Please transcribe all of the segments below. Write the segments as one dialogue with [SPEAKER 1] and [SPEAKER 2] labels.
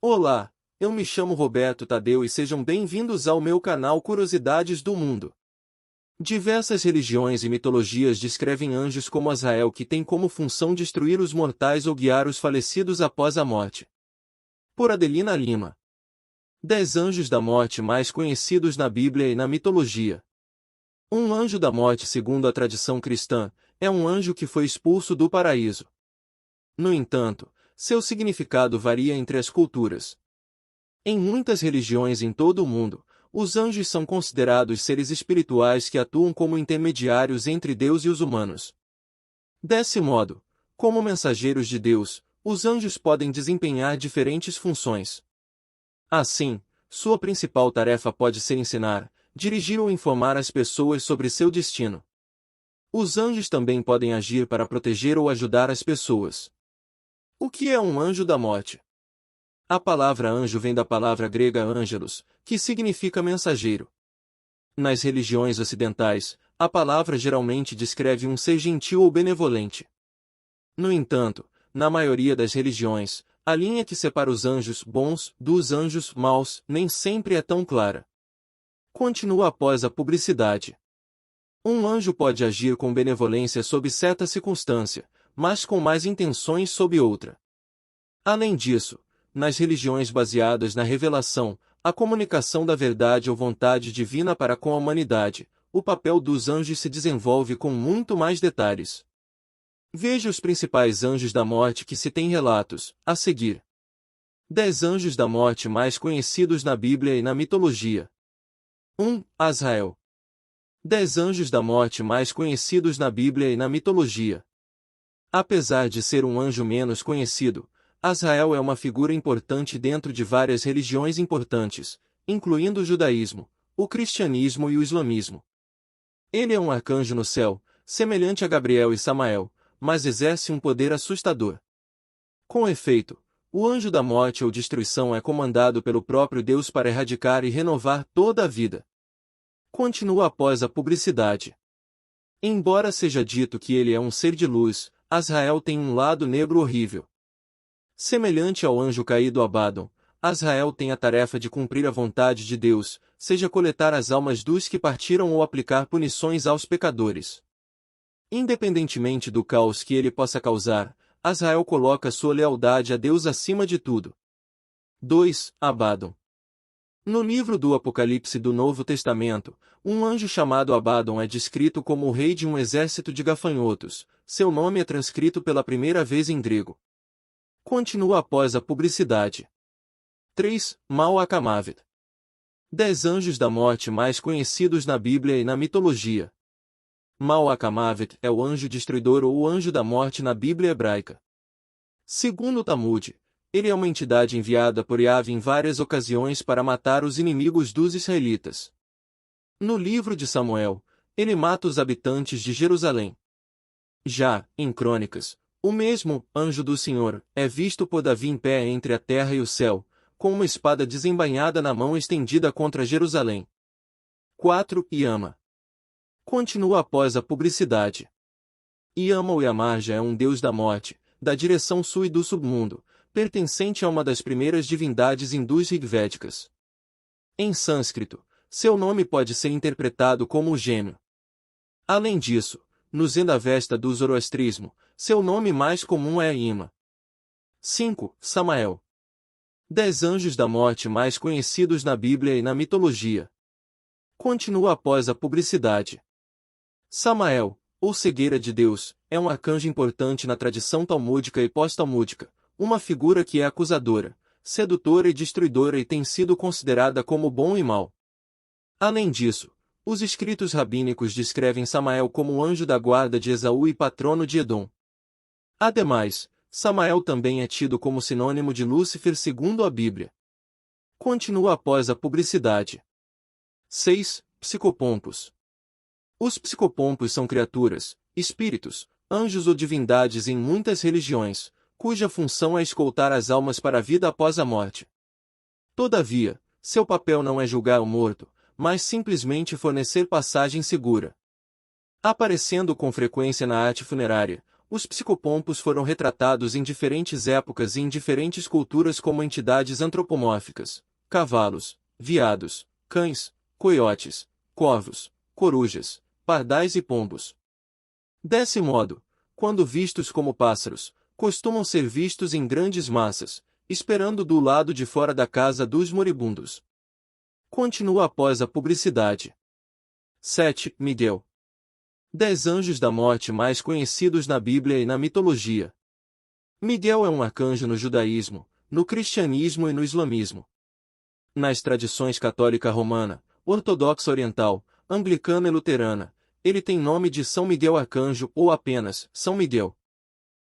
[SPEAKER 1] Olá, eu me chamo Roberto Tadeu e sejam bem-vindos ao meu canal Curiosidades do Mundo. Diversas religiões e mitologias descrevem anjos como Azael, que tem como função destruir os mortais ou guiar os falecidos após a morte. Por Adelina Lima. 10 anjos da morte mais conhecidos na Bíblia e na mitologia. Um anjo da morte, segundo a tradição cristã, é um anjo que foi expulso do paraíso. No entanto, seu significado varia entre as culturas. Em muitas religiões em todo o mundo, os anjos são considerados seres espirituais que atuam como intermediários entre Deus e os humanos. Desse modo, como mensageiros de Deus, os anjos podem desempenhar diferentes funções. Assim, sua principal tarefa pode ser ensinar, dirigir ou informar as pessoas sobre seu destino. Os anjos também podem agir para proteger ou ajudar as pessoas. O que é um anjo da morte? A palavra anjo vem da palavra grega angelos, que significa mensageiro. Nas religiões ocidentais, a palavra geralmente descreve um ser gentil ou benevolente. No entanto, na maioria das religiões, a linha que separa os anjos bons dos anjos maus nem sempre é tão clara. Continua após a publicidade. Um anjo pode agir com benevolência sob certa circunstância, mas com más intenções sob outra. Além disso, nas religiões baseadas na revelação, a comunicação da verdade ou vontade divina para com a humanidade, o papel dos anjos se desenvolve com muito mais detalhes. Veja os principais anjos da morte que se tem relatos, a seguir. 10 anjos da morte mais conhecidos na Bíblia e na mitologia. 1. Azael. 10 anjos da morte mais conhecidos na Bíblia e na mitologia. Apesar de ser um anjo menos conhecido, Azael é uma figura importante dentro de várias religiões importantes, incluindo o judaísmo, o cristianismo e o islamismo. Ele é um arcanjo no céu, semelhante a Gabriel e Samael, mas exerce um poder assustador. Com efeito, o anjo da morte ou destruição é comandado pelo próprio Deus para erradicar e renovar toda a vida. Continua após a publicidade. Embora seja dito que ele é um ser de luz, Azael tem um lado negro horrível. Semelhante ao anjo caído Abaddon, Azael tem a tarefa de cumprir a vontade de Deus, seja coletar as almas dos que partiram ou aplicar punições aos pecadores. Independentemente do caos que ele possa causar, Azael coloca sua lealdade a Deus acima de tudo. 2. Abaddon. No livro do Apocalipse do Novo Testamento, um anjo chamado Abaddon é descrito como o rei de um exército de gafanhotos. Seu nome é transcrito pela primeira vez em grego. Continua após a publicidade. 3. Mal-Akamavet. 10 anjos da morte mais conhecidos na Bíblia e na mitologia. Mal-Akamavet é o anjo destruidor ou o anjo da morte na Bíblia hebraica. Segundo o Talmud, ele é uma entidade enviada por Yahvé em várias ocasiões para matar os inimigos dos israelitas. No livro de Samuel, ele mata os habitantes de Jerusalém. Já, em Crônicas, o mesmo anjo do Senhor é visto por Davi em pé entre a terra e o céu, com uma espada desembainhada na mão estendida contra Jerusalém. 4. Yama. Continua após a publicidade. Yama ou Yamarja é um deus da morte, da direção sul e do submundo, pertencente a uma das primeiras divindades hindus rigvédicas. Em sânscrito, seu nome pode ser interpretado como o gêmeo. Além disso, no Zendavesta do zoroastrismo, seu nome mais comum é Ima. 5. Samael. 10 anjos da morte mais conhecidos na Bíblia e na mitologia. Continua após a publicidade. Samael, ou cegueira de Deus, é um arcanjo importante na tradição talmúdica e pós-talmúdica, uma figura que é acusadora, sedutora e destruidora e tem sido considerada como bom e mal. Além disso, os escritos rabínicos descrevem Samael como o anjo da guarda de Esaú e patrono de Edom. Ademais, Samael também é tido como sinônimo de Lúcifer segundo a Bíblia. Continua após a publicidade. 6. Psicopompos. Os psicopompos são criaturas, espíritos, anjos ou divindades em muitas religiões, cuja função é escoltar as almas para a vida após a morte. Todavia, seu papel não é julgar o morto, mas simplesmente fornecer passagem segura. Aparecendo com frequência na arte funerária, Os psicopompos foram retratados em diferentes épocas e em diferentes culturas como entidades antropomórficas: cavalos, veados, cães, coiotes, corvos, corujas, pardais e pombos. Desse modo, quando vistos como pássaros, costumam ser vistos em grandes massas, esperando do lado de fora da casa dos moribundos. Continua após a publicidade. 7. Miguel. 10 anjos da morte mais conhecidos na Bíblia e na mitologia. Miguel é um arcanjo no judaísmo, no cristianismo e no islamismo. Nas tradições católica romana, ortodoxa oriental, anglicana e luterana, ele tem nome de São Miguel Arcanjo ou apenas São Miguel.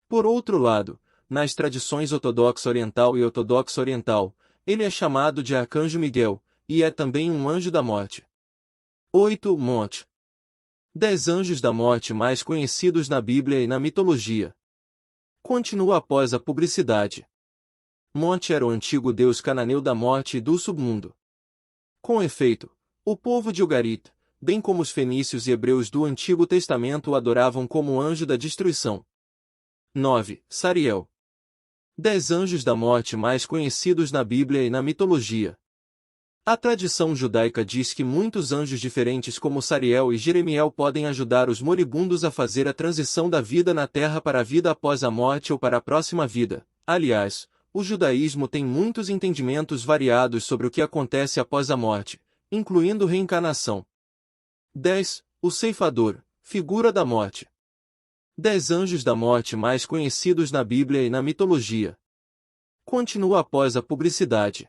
[SPEAKER 1] Por outro lado, nas tradições ortodoxa oriental e ortodoxa oriental, ele é chamado de Arcanjo Miguel, e é também um anjo da morte. 8. Monte. 10 anjos da morte mais conhecidos na Bíblia e na mitologia. Continua após a publicidade. Monte era o antigo deus cananeu da morte e do submundo. Com efeito, o povo de Ugarit, bem como os fenícios e hebreus do Antigo Testamento o adoravam como anjo da destruição. 9. Sariel. 10 anjos da morte mais conhecidos na Bíblia e na mitologia. A tradição judaica diz que muitos anjos diferentes como Sariel e Jeremiel podem ajudar os moribundos a fazer a transição da vida na terra para a vida após a morte ou para a próxima vida. Aliás, o judaísmo tem muitos entendimentos variados sobre o que acontece após a morte, incluindo reencarnação. 10. O ceifador, figura da morte. 10 anjos da morte mais conhecidos na Bíblia e na mitologia. Continua após a publicidade.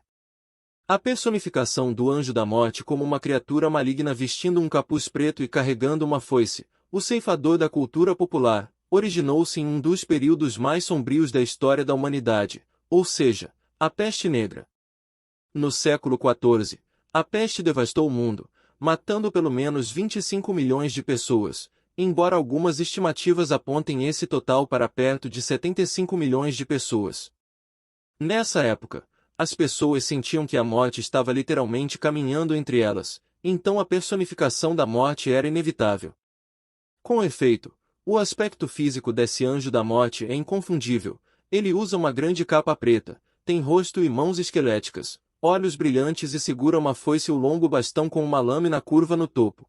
[SPEAKER 1] A personificação do anjo da morte como uma criatura maligna vestindo um capuz preto e carregando uma foice, o ceifador da cultura popular, originou-se em um dos períodos mais sombrios da história da humanidade, ou seja, a peste negra. No século XIV, a peste devastou o mundo, matando pelo menos 25 milhões de pessoas, embora algumas estimativas apontem esse total para perto de 75 milhões de pessoas. Nessa época, as pessoas sentiam que a morte estava literalmente caminhando entre elas, então a personificação da morte era inevitável. Com efeito, o aspecto físico desse anjo da morte é inconfundível. Ele usa uma grande capa preta, tem rosto e mãos esqueléticas, olhos brilhantes e segura uma foice ou longo bastão com uma lâmina curva no topo.